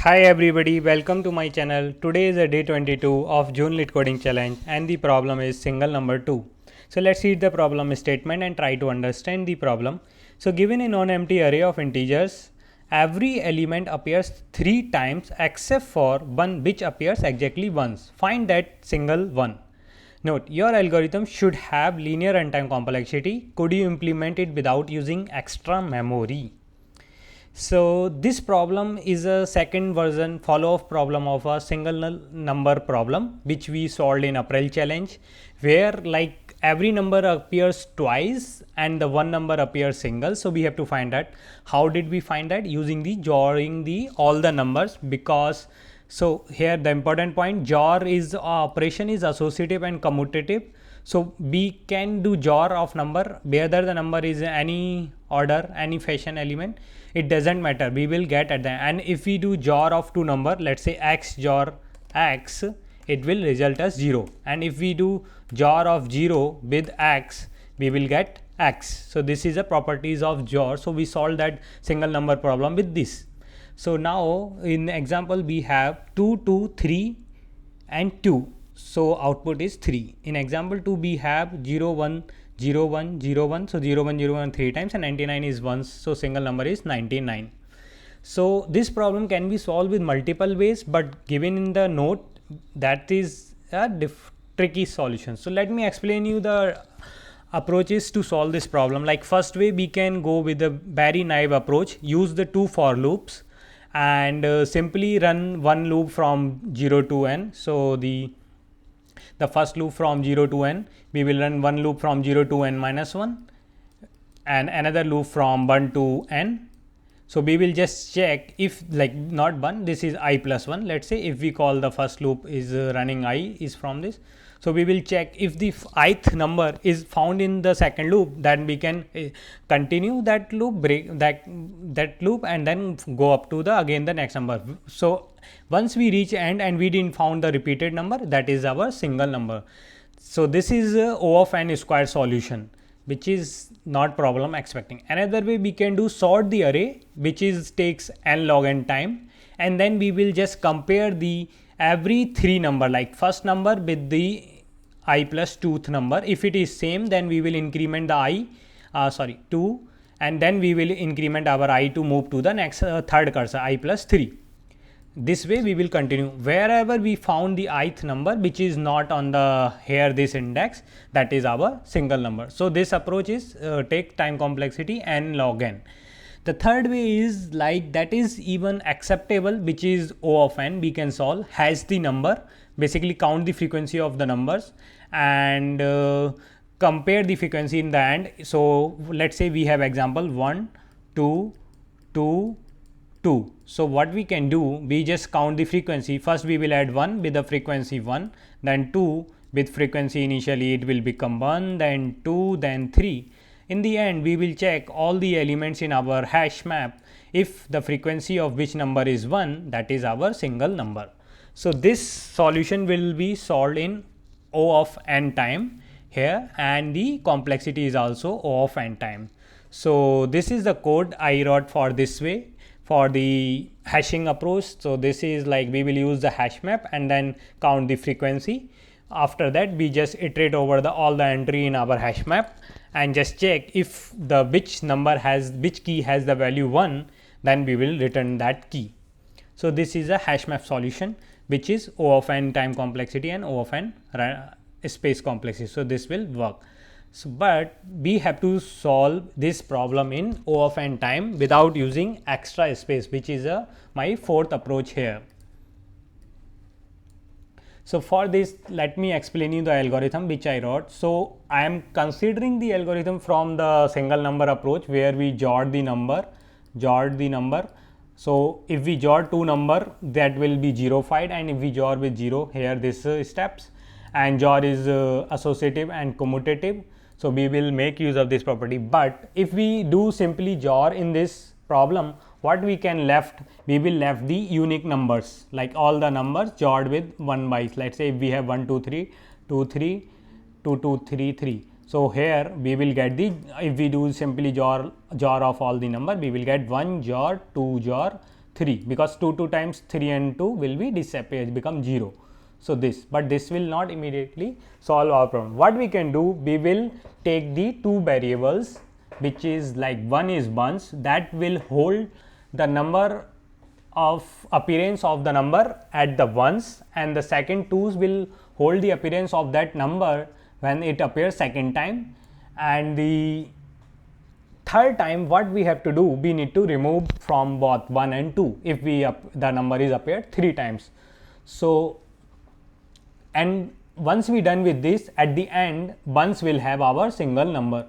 Hi everybody, welcome to my channel. Today is a day 22 of June Lit Coding Challenge and the problem is single number 2. So let's read the problem statement and try to understand the problem. So given a non-empty array of integers, every element appears 3 times except for one which appears exactly once. Find that single one. Note, your algorithm should have linear runtime complexity. Could you implement it without using extra memory? So this problem is a second version follow-up problem of a single number problem which we solved in April challenge, where like every number appears twice and the one number appears single. So we have to find that. How did we find that? Using the joring the all the numbers, because so here the important point, jor is operation is associative and commutative. So we can do jor of number whether the number is any order, any fashion element, it doesn't matter, we will get at the end. And if we do jor of two number, let's say x jor x, it will result as 0, and if we do jor of 0 with x, we will get x. So this is a properties of jor. So we solve that single number problem with this. So now in example we have 2 2 3 and 2, so output is 3. In example 2 we have 0 1 0 1 0 1, so 0 1 0 1 3 times and 99 is once, so single number is 99. So this problem can be solved with multiple ways, but given in the note that is a tricky solution. So let me explain you the approaches to solve this problem. Like first way, we can go with the very naive approach, use the two for loops and simply run one loop from 0 to n. So the first loop from 0 to n, we will run one loop from 0 to n minus 1 and another loop from 1 to n. So we will just check if like not 1, this is I plus 1. Let's say if we call the first loop is running I is from this. So we will check if the ith number is found in the second loop, then we can continue that loop, break that loop and then go up to the again the next number. So once we reach end and we didn't found the repeated number, that is our single number. So this is O of n square solution, which is not problem expecting. Another way we can do sort the array, which is takes n log n time, and then we will just compare the every three number, like first number with the I plus 2th number. If it is same, then we will increment the 2, and then we will increment our I to move to the next third cursor I plus 3. This way we will continue wherever we found the ith number which is not on the here this index, that is our single number. So this approach is take time complexity n log n. The third way is like that is even acceptable, which is O of n. We can solve has the number, basically count the frequency of the numbers and compare the frequency in the end. So let's say we have example 1 2 2 2. So what we can do, we just count the frequency. First we will add 1 with the frequency 1, then 2 with frequency initially it will become 1, then 2, then 3. In the end we will check all the elements in our hash map. If the frequency of which number is 1, that is our single number. So this solution will be solved in O of n time here, and the complexity is also O of n time. So this is the code I wrote for this way, for the hashing approach. So this is like we will use the hash map and then count the frequency. After that we just iterate over the all the entry in our hash map and just check if the which number has which key has the value 1, then we will return that key. So this is a hash map solution, which is O of n time complexity and O of n space complexity. So this will work. So, but we have to solve this problem in O of n time without using extra space, which is my fourth approach here. So for this, let me explain you the algorithm which I wrote. So I am considering the algorithm from the single number approach, where we jot the number. So if we jot two number, that will be zerofied, and if we jot with 0, here this steps, and jot is associative and commutative. So we will make use of this property. But if we do simply jor in this problem, what we can left, we will left the unique numbers, like all the numbers jored with 1 by. Let's say if we have 1 2 3 2 3 2 2 3 3. So here we will get the, if we do simply jor of all the number, we will get 1 jor 2 jor 3 because 2 times 3 and 2 will be disappear, become 0. So this, but this will not immediately solve our problem. What we can do, we will take the two variables, which is like one is ones, that will hold the number of appearance of the number at the ones, and the second twos will hold the appearance of that number when it appears second time, and the third time what we have to do, we need to remove from both 1 and 2 if we the number is appeared 3 times. So and once we done with this, at the end ones will have our single number,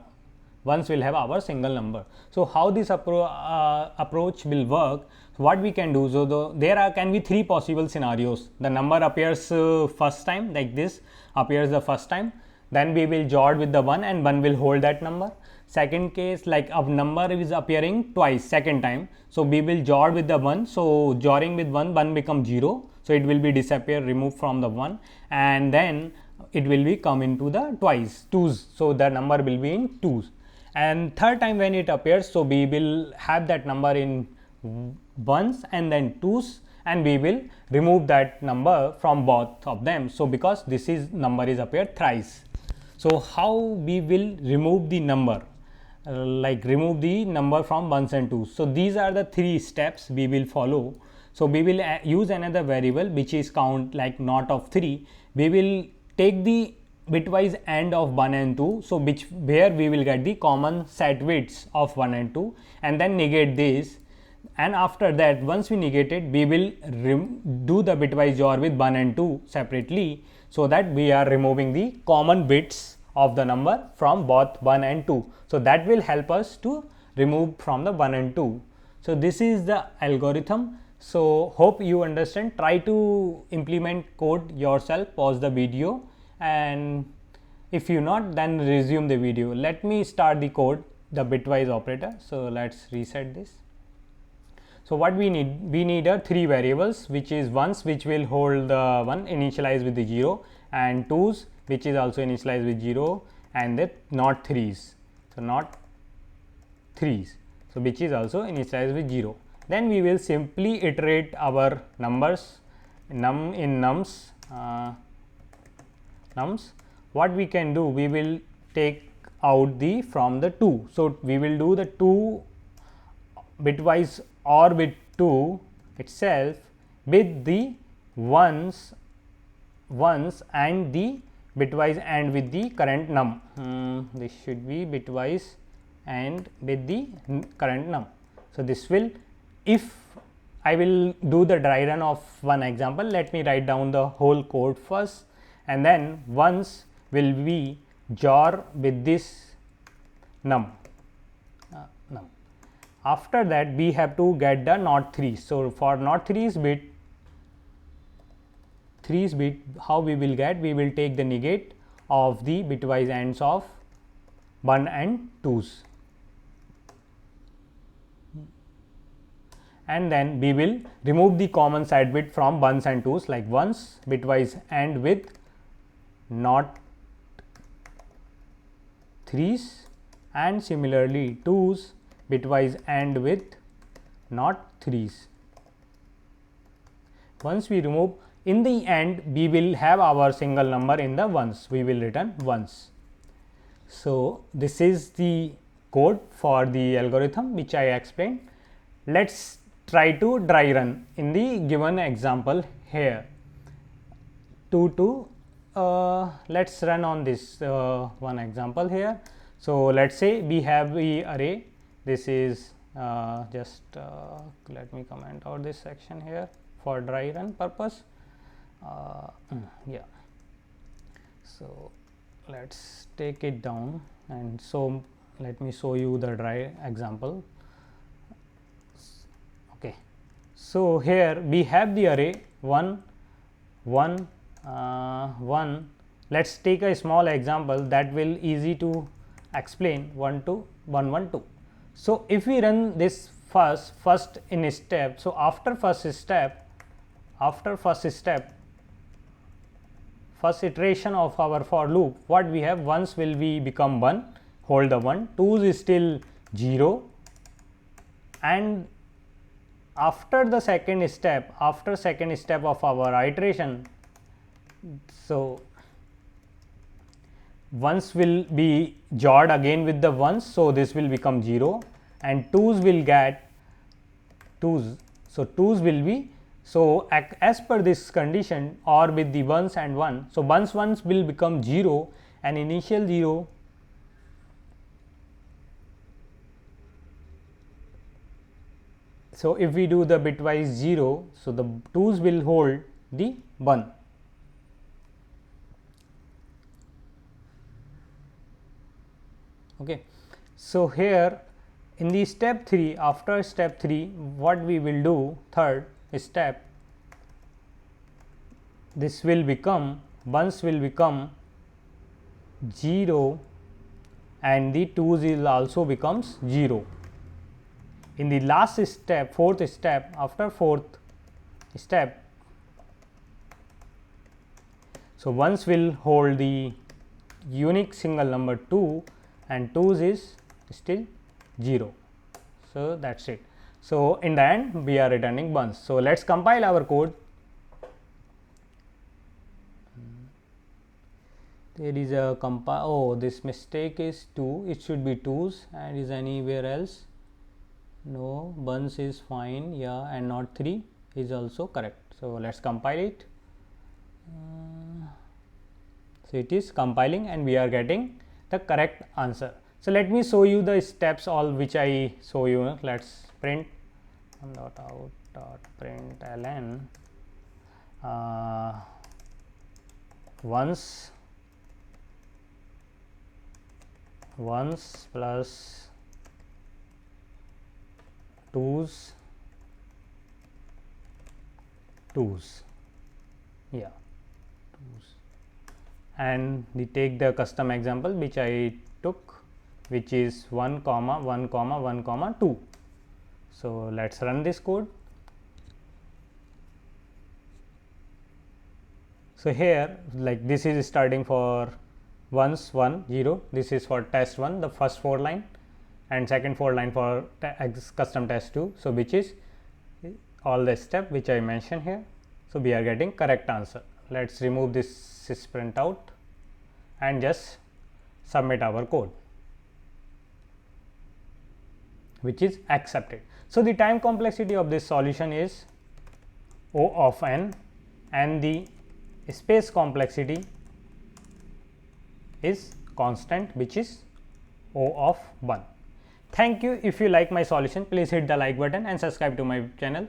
ones will have our single number. So how this approach will work, what we can do, so there can be three possible scenarios. The number appears first time, like this appears the first time, then we will JOR with the 1 and 1 will hold that number. Second case, like a number is appearing twice, second time, so we will JOR with the 1, so JORing with 1 becomes 0, so it will be disappear, removed from the 1, and then it will be come into the twice, twos, so the number will be in twos. And third time when it appears, so we will have that number in ones and then twos, and we will remove that number from both of them. So because this is number is appeared thrice. So how we will remove the number, like remove the number from ones and twos. So these are the three steps we will follow. So we will use another variable which is count, like not of 3. We will take the bitwise AND of 1 and 2, so where we will get the common set bits of 1 and 2, and then negate this, and after that once we negate it, we will do the bitwise JOR with 1 and 2 separately, so that we are removing the common bits of the number from both 1 and 2. So that will help us to remove from the 1 and 2. So this is the algorithm. So hope you understand. Try to implement code yourself, pause the video, and if you not, then resume the video. Let me start the code, the bitwise operator. So let's reset this. So what we need a three variables, which is ones, which will hold the 1 initialized with the 0, and twos, which is also initialized with 0, and the not threes, so not threes, so which is also initialized with 0. Then we will simply iterate our numbers in nums. What we can do, we will take out the from the 2. So we will do the 2 bitwise OR with 2 itself with the ones and the bitwise AND with the current num. This should be bitwise AND with the current num. So this will, if I will do the dry run of one example, let me write down the whole code first, and then ones will be JOR with this num. After that we have to get the not 3. So for not 3's bit, how we will get, we will take the negate of the bitwise ANDs of 1 and 2's, and then we will remove the common side bit from 1s and 2's, like ones bitwise AND with not 3's, and similarly 2's bitwise AND with not 3's. Once we remove, in the end we will have our single number in the ones, we will return ones. So this is the code for the algorithm which I explained. Let's try to dry run in the given example here. Let's run on this one example here. So let's say we have the array. This is let me comment out this section here for dry run purpose. Yeah, so let's take it down, and so let me show you the dry example. Okay, so here we have the array 1 1 1. Let's take a small example that will easy to explain. 1 2 1 1 2. So if we run this first in step, so after first iteration of our for loop, what we have, ones will be become 1, hold the 1, twos is still 0, and after the second step of our iteration, so ones will be joined again with the ones, so this will become 0, and twos will get twos, so twos will be, so as per this condition or with the ones and 1, so ones will become 0 and initial 0, so if we do the bitwise 0, so the twos will hold the 1. Okay. So, here in the step 3, after step 3, what we will do, third step, this will become, ones will become 0 and the twos will also becomes 0. In the last step, fourth step, after fourth step, so ones will hold the unique single number 2 and twos is still 0. So, that is it. So, in the end we are returning ones. So, let us compile our code. There is a oh, this mistake is 2, it should be twos, and is anywhere else? No, ones is fine, yeah, and not 3 is also correct. So, let us compile it. So, it is compiling and we are getting the correct answer. So, let me show you the steps all which I show you. Let us print .out.println ones plus twos, yeah, twos, and we take the custom example which I took, which is 1 comma 1 comma 1 comma 2. So, let us run this code. So, here like this is starting for ones 1 0, this is for test 1, the first 4 line, and second 4 line for custom test 2. So, which is all the step which I mentioned here. So, we are getting correct answer. Let us remove this sprint out and just submit our code, which is accepted. So, the time complexity of this solution is O of n and the space complexity is constant, which is O of 1. Thank you. If you like my solution, please hit the like button and subscribe to my channel.